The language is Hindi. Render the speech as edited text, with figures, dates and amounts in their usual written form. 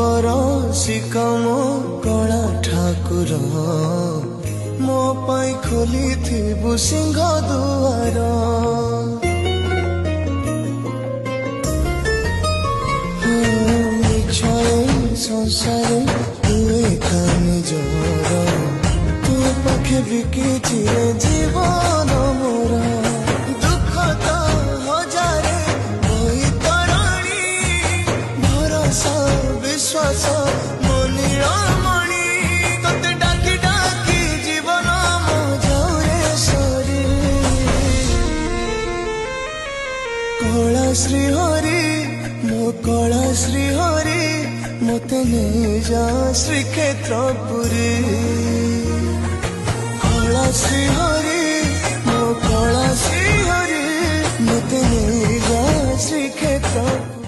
बरसिक मो कला ठाकुर मो पाई खोली थिबु सिंह दुआर संसार तुए कानी जोर तू पाखे बिकी जीवन मोर दुख तो हजारे बही तराणी भरोसा विश्वास मनिर मणि तते डाकी डाकी जीवन मो जाऊरे सरी कला श्री हरि मो कला श्री हरि मते नहीं जा श्रीक्षेत्रपुरी कला श्री हरि मो कला श्री हरि मते नहीं जा श्रीक्षेत्रपुरी।